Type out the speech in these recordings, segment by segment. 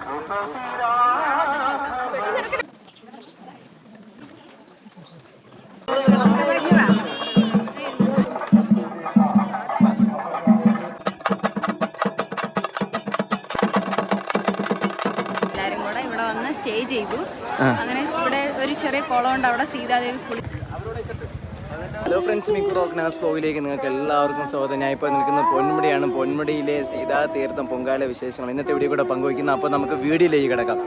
എല്ലാരും കൂടെ ഇവിടെ വന്ന് സ്റ്റേ ചെയ്തു. അങ്ങനെ ഇവിടെ ഒരു ചെറിയ കുളമുണ്ട്, അവിടെ സീതാദേവി കുളി. ഹലോ ഫ്രണ്ട്സ്, മിക്കു റോക്നാസ് ബ്ലോഗിലേക്ക് നിങ്ങൾക്ക് എല്ലാവർക്കും സ്വാഗതം. ഞാൻ ഇപ്പോൾ നിൽക്കുന്നത് പൊന്മുടിയാണ്. പൊന്മുടിയിലെ സീതാ തീർത്ഥം പൊങ്കാല വിശേഷങ്ങൾ ഇന്നത്തെ വീഡിയോ കൂടെ പങ്കുവയ്ക്കുന്നു. അപ്പോൾ നമുക്ക് വീഡിയോയിലേക്ക് കിടക്കാം.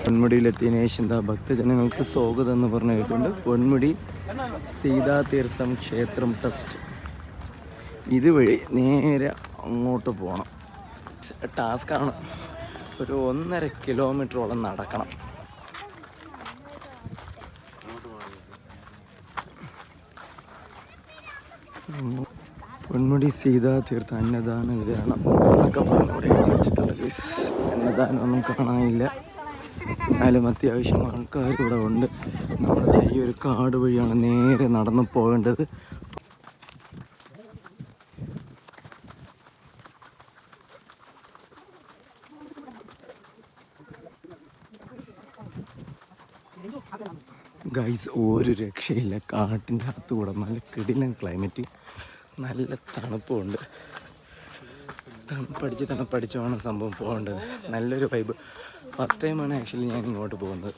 പൊന്മുടിയിലെത്തിയതിനു ശേഷം ഭക്തജനങ്ങൾക്ക് സ്വാഗതം എന്ന് പറഞ്ഞു കേട്ടുണ്ട്. പൊന്മുടി സീതാതീർത്ഥം ക്ഷേത്രം ട്രസ്റ്റ് ഇതുവഴി നേരെ അങ്ങോട്ട് പോകണം. ടാസ്ക്കാണ്, ഒരു 1.5 കിലോമീറ്ററോളം നടക്കണം. പൊന്മുടി സീതാതീർത്ഥ അന്നദാന വിതരണം എന്നൊക്കെ പറഞ്ഞ് ഇവിടെ എഴുതി വെച്ചിട്ടുണ്ട്. അന്നദാനം ഒന്നും കാണാനില്ല, എന്നാലും അത്യാവശ്യം ആൾക്കാർ ഇവിടെ ഉണ്ട്. നമ്മുടെ ഈ ഒരു കാട് വഴിയാണ് നേരെ നടന്നു പോകേണ്ടത്. ഗൈസ്, ഒരു രക്ഷയില്ല. കാട്ടിൻ്റെ അകത്ത് കൂടെ നല്ല കിടിലൻ ക്ലൈമറ്റ്, നല്ല തണുപ്പുണ്ട്. തണുപ്പടിച്ചാണ് സംഭവം പോകേണ്ടത്. നല്ലൊരു വൈബ്. ഫസ്റ്റ് ടൈമാണ് ആക്ച്വലി ഞാൻ ഇങ്ങോട്ട് പോകുന്നത്.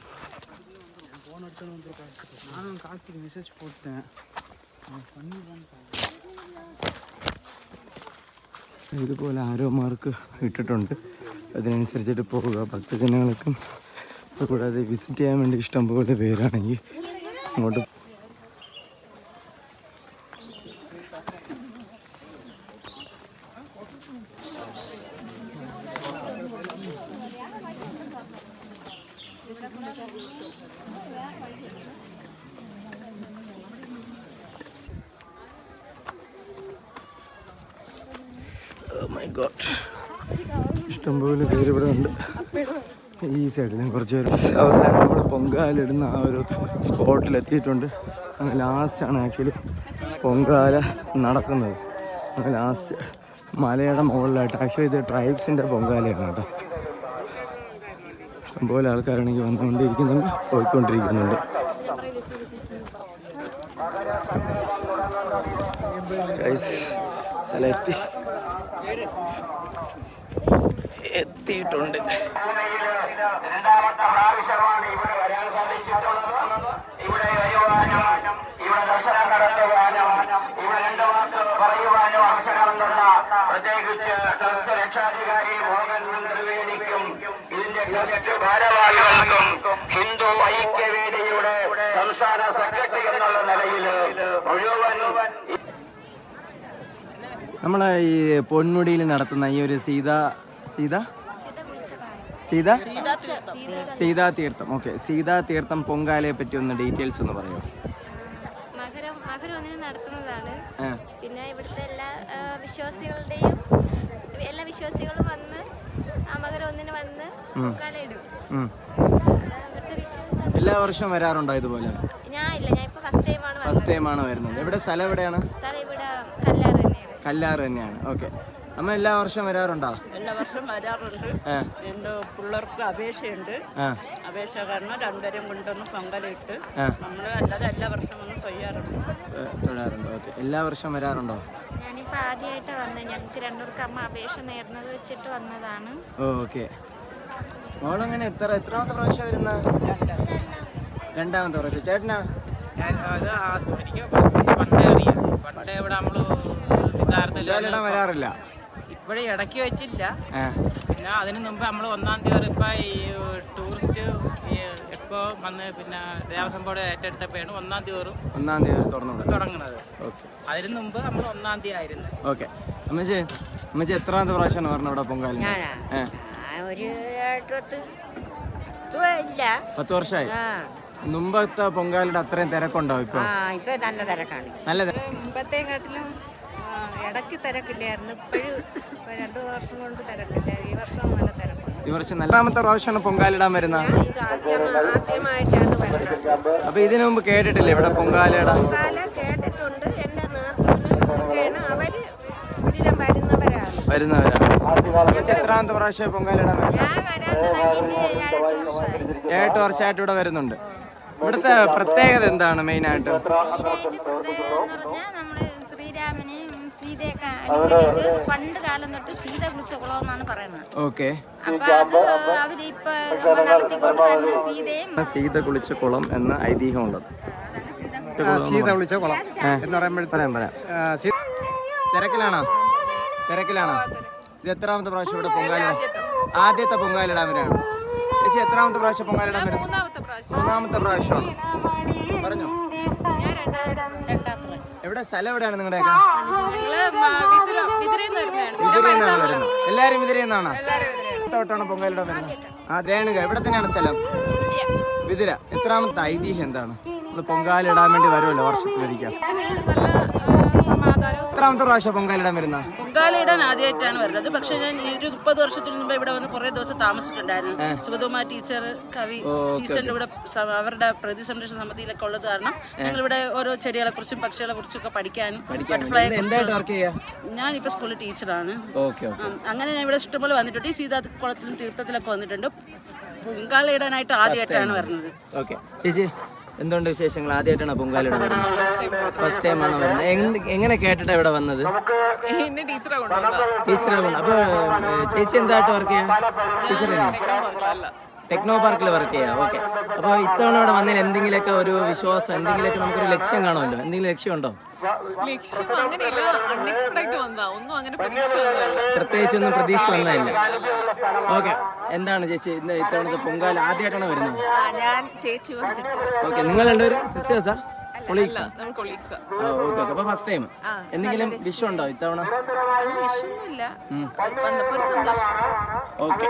ഇതുപോലെ ആരോ മാർക്ക് ഇട്ടിട്ടുണ്ട്, അതിനനുസരിച്ചിട്ട് പോവുക. ഭക്തജനങ്ങൾക്കും കൂടാതെ വിസിറ്റ് ചെയ്യാൻ വേണ്ടി ഇഷ്ടംപോലെ പേരാണെങ്കിൽ അങ്ങോട്ട് ഇഷ്ടംപോലെ പേര് ഇവിടെ ഉണ്ട്. ഈ സൈഡിലും കുറച്ച് പേര്. അവസാനം നമ്മൾ പൊങ്കാലിടുന്ന ആ ഒരു സ്പോട്ടിലെത്തിയിട്ടുണ്ട്. അങ്ങനെ ലാസ്റ്റാണ് ആക്ച്വലി പൊങ്കാല നടക്കുന്നത്. അങ്ങനെ ലാസ്റ്റ് മലയുടെ മുകളിലായിട്ട്. ആക്ച്വലി ഇത് ട്രൈബ്സിൻ്റെ പൊങ്കാലയാണ് കേട്ടോ. ഇഷ്ടംപോലെ ആൾക്കാരാണെങ്കിൽ വന്നുകൊണ്ടിരിക്കുന്നുണ്ട്, പോയിക്കൊണ്ടിരിക്കുന്നുണ്ട്. സ്ഥലം എത്തിയിട്ടുണ്ട്. രണ്ടാമത്തെ പ്രാവശ്യമാണ് ഇവിടെ വരാൻ സാധിച്ചിട്ടുള്ളത്. ഇവിടെ വരുവാനും ഇവിടെ ദർശനം നടത്തുവാനും ഇവിടെ 2 വാക്ക് പറയുവാനും അവസരം തന്ന പ്രത്യേകിച്ച് ട്രസ്റ്റ് രക്ഷാധികാരി മോഹൻ ത്രിവേദിക്കും ഇതിന്റെ ട്രസ്റ്റ് ഭാരവാഹികൾക്കും ഹിന്ദു ഐക്യവേദിയുടെ സംസ്ഥാന സെക്രട്ടറി എന്നുള്ള നിലയിൽ മുഴുവൻ നമ്മളെ ഈ പൊന്മുടിയിൽ നടത്തുന്ന ഈ ഒരു സീതാതീർത്ഥം, ഓക്കെ, സീതാതീർത്ഥം പൊങ്കാലയെ പറ്റി ഒന്ന് ഡീറ്റെയിൽസ് ഒന്ന് പറയുമോ? മകരം 1 നടത്തുന്നതാണ്. പിന്നെ ഇവിടുത്തെ എല്ലാ വിശ്വാസികളും വന്ന് ആ മകരം 1 വന്ന് പൊങ്കാല ഇടും. എല്ലാ വർഷവും വരാറുണ്ടോ ഇതുപോലെ? ഞാൻ ഇപ്പൊ ഫസ്റ്റ് ടൈമാണ് വരുന്നത്. എവിടെ സ്ഥലം എവിടെയാണ്? സ്ഥലം ഇവിടെ കല്ലാറ് തന്നെയാണ്. കല്ലാറ് തന്നെയാണ്. ഓക്കെ. അമ്മ എല്ലാ വർഷവും വരാറുണ്ടോ? എല്ലാ വർഷം വരാറുണ്ട്. എൻ്റെ പിള്ളേർക്ക് അപേക്ഷയുണ്ട്. അപേക്ഷ കാരണം രണ്ടുപേരും കൊണ്ടൊന്ന് പൊങ്കലിട്ട് നമ്മൾ അല്ലാതെ എല്ലാ വർഷവും ഒന്ന് തൊഴാറുണ്ട്. ഓക്കെ. എല്ലാ വർഷവും വരാറുണ്ടോ? ഞാനിപ്പോൾ ആദ്യമായിട്ട് വന്നത്. ഞങ്ങൾക്ക് രണ്ടുപേർക്ക് അമ്മ അപേക്ഷ നേർന്നത് വെച്ചിട്ട് വന്നതാണ്. ഓക്കെ. മോളങ്ങനെ എത്രാമത്തെ പ്രാവശ്യം വരുന്ന? രണ്ടാമത്തെ പ്രാവശ്യം. ചേട്ടനാ? എനിക്ക് പണ്ടേ അറിയാം. പണ്ടേ ഇവിടെ നമ്മള് സിദ്ധാർത്ഥ വരാറില്ല. ഇപ്പോഴും ഇടയ്ക്ക് വെച്ചില്ല. പിന്നെ അതിന് മുമ്പ് നമ്മൾ 1-ാം തീയതി ഇപ്പൊ ഈ ടൂറിസ്റ്റ് ഇപ്പോ വന്ന് പിന്നെ ദേവസ്വം ബോർഡ് ഏറ്റെടുത്തപ്പോഴാണ് 1-ാം തീയതി തുടങ്ങുന്നത്. അതിന് മുമ്പ് നമ്മൾ 1-ാം തീയതി ആയിരുന്നു. ഓക്കെ. അമ്മച്ചി എത്രാമത്തെ പ്രാവശ്യമാണ് പറഞ്ഞത് ഇവിടെ പൊങ്കാല? 10 വർഷമായി. മുമ്പത്തെ പൊങ്കാലയുടെ അത്രയും തിരക്കുണ്ടോ ഇപ്പൊ? നല്ല തിരക്കാണ്. നല്ല മുമ്പത്തെക്കാട്ടിലും ഇടയ്ക്ക് തിരക്കില്ലായിരുന്നു. ഇപ്പോഴും 2 വർഷം കൊണ്ട് തിരക്കില്ല. ഈ വർഷം നല്ല തിരക്കുണ്ട്. ഈ വർഷം രണ്ടാമത്തെ പ്രാവശ്യമാണ് പൊങ്കാലിടാൻ വരുന്നത്. ആദ്യമായിട്ടാണ് വരുന്നത്. അപ്പൊ ഇതിനു മുമ്പ് കേട്ടിട്ടില്ലേ ഇവിടെ പൊങ്കാലിടാൻ? കേട്ടിട്ടുണ്ട്. എൻ്റെ നാട്ടിലൊക്കെയാണ് അവര് സ്ഥിരം വരുന്നവരാണ്. എത്രാമത്തെ പ്രാവശ്യം പൊങ്കാലിടാൻ വരുന്നത്? 8 വർഷമായിട്ട് ഇവിടെ വരുന്നുണ്ട്. ഇവിടുത്തെ പ്രത്യേകത എന്താണ് മെയിനായിട്ട്? ശ്രീരാമനെയും സീതയൊക്കെ അനുഗ്രഹിച്ച് പണ്ട് കാലം തൊട്ട് സീത കുളിച്ച കുളം എന്നാണ് പറയുന്നത്. ഓക്കെ. അപ്പൊ അത് അവരിപ്പൊ നടത്തിക്കൊണ്ട് തന്നെ സീത കുളിച്ച കുളം എന്ന ഐതിഹ്യമുള്ളത്. സീത കുളിച്ച കുളം എന്ന് പറയുമ്പോഴേ തിരക്കിലാണോ? ഇത് എത്രാമത്തെ പ്രാവശ്യം ഇവിടെ പൊങ്കാല? ആദ്യത്തെ പൊങ്കാലിടാൻ വരാണ്. ചേച്ചി എത്രാമത്തെ പ്രാവശ്യം പൊങ്കാലിടാൻ വരും? മൂന്നാമത്തെ പ്രാവശ്യമാണ്. പറഞ്ഞോ. എവിടെ സ്ഥലം എവിടെയാണ് നിങ്ങളുടെയൊക്കെ? എല്ലാരും വിതിരയെന്നാണോ? ോട്ടാണ് പൊങ്കാലിടാൻ വരുന്നത്. രേണുക എവിടെ തന്നെയാണ് സ്ഥലം? വിതിര. എത്രാമത്തെ ഐതിഹ്യം എന്താണ്? നമ്മൾ പൊങ്കാലിടാൻ വേണ്ടി വരുമല്ലോ വർഷത്തിലൊരിക്കൽ. എത്രാമത്തെ പ്രാവശ്യം പൊങ്കാലിടാൻ വരുന്ന? പൊങ്കാലിടാൻ ആദ്യമായിട്ടാണ് വരുന്നത്. പക്ഷെ ഞാൻ ഒരു 30 വർഷത്തിന് മുമ്പ് ഇവിടെ വന്ന് കുറെ ദിവസം താമസിച്ചിട്ടുണ്ടായിരുന്നു. സുഗതകുമാർ ടീച്ചർ, കവി ടീച്ചറിന്റെ ഇവിടെ അവരുടെ പ്രകൃതി സംരക്ഷണ സമിതിയിലൊക്കെ ഉള്ളത് കാരണം ഞങ്ങൾ ഇവിടെ ഓരോ ചെടികളെ കുറിച്ചും പക്ഷികളെ കുറിച്ചും ഒക്കെ പഠിക്കാനും ഞാനിപ്പോ സ്കൂളിൽ ടീച്ചറാണ്. അങ്ങനെ ഞാൻ ഇവിടെ ഇഷ്ടംപോലെ വന്നിട്ടുണ്ട്. ഈ സീതാകുളത്തിലും തീർത്ഥത്തിലൊക്കെ വന്നിട്ടുണ്ട്. പൊങ്കാലിടാനായിട്ട് ആദ്യമായിട്ടാണ് വരുന്നത്. ചേച്ചി എന്തുകൊണ്ട് വിശേഷങ്ങൾ? ആദ്യമായിട്ടാണ് പൊങ്കാലിടാൻ വരുന്നത്? ഫസ്റ്റ് ടൈമാണ് വരുന്നത്. എങ്ങനെ കേട്ടിട്ടാണ് ഇവിടെ വന്നത്? ടീച്ചറെ കൊണ്ട്. അപ്പൊ ചേച്ചി എന്തായിട്ട് വർക്ക് ചെയ്യാം? ടീച്ചർ ടെക്നോ പാർക്കിൽ വർക്ക് ചെയ്യാം. ഓക്കെ. അപ്പോൾ ഇത്തവണ ഇവിടെ വന്നതിൽ എന്തെങ്കിലുമൊക്കെ ഒരു വിശ്വാസം, എന്തെങ്കിലുമൊക്കെ നമുക്കൊരു ലക്ഷ്യം കാണുമല്ലോ. എന്തെങ്കിലും ലക്ഷ്യമുണ്ടോ? പ്രത്യേകിച്ചൊന്നും പ്രതീക്ഷ വന്നതല്ല. ഓക്കെ. എന്താണ് ചേച്ചി ഇത്തവണത്തെ പൊങ്കാല ആദ്യമായിട്ടാണ് വരുന്നത്? ഓക്കെ. നിങ്ങൾ രണ്ടുപേരും സിസ്റ്റേഴ്സാ? കൊളീഗ്സാ? ഓക്കെ. അപ്പൊ ഫസ്റ്റ് ടൈം. എന്തെങ്കിലും വിഷയമുണ്ടോ ഇത്തവണ? ഓക്കെ.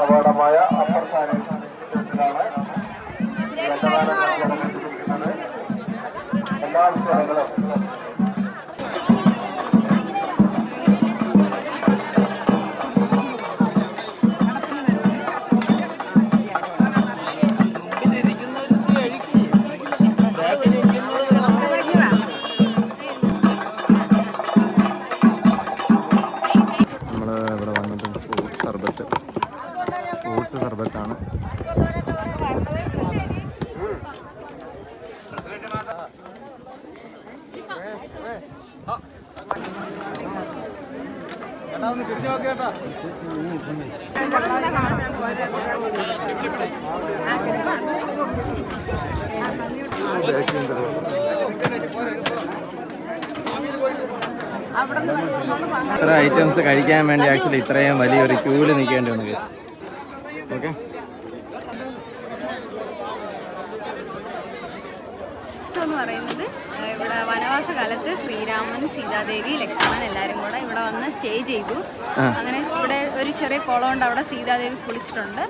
അപകടമായ അപ്പർ സാനിറ്റൈസേഷനാണ് എല്ലാ വിഷയങ്ങളും. ഫ്രൂട്ട്സ് സർബത്താണ്. ഇത്ര ഐറ്റംസ് കഴിക്കാൻ വേണ്ടി ആക്ച്വലി ഇത്രയും വലിയൊരു ക്യൂവിൽ നിൽക്കേണ്ടി വന്നു ഗൈസ്. ഓക്കെ, എന്ന് പറയുന്നത് ഇവിടെ വനവാസ കാലത്ത് ശ്രീരാമൻ, സീതാദേവി, ലക്ഷ്മണൻ എല്ലാവരും കൂടെ ഇവിടെ വന്ന് സ്റ്റേ ചെയ്തു. അങ്ങനെ ഇവിടെ ഒരു ചെറിയ കുളം ഉണ്ട്, അവിടെ സീതാദേവി കുളിച്ചിട്ടുണ്ട്.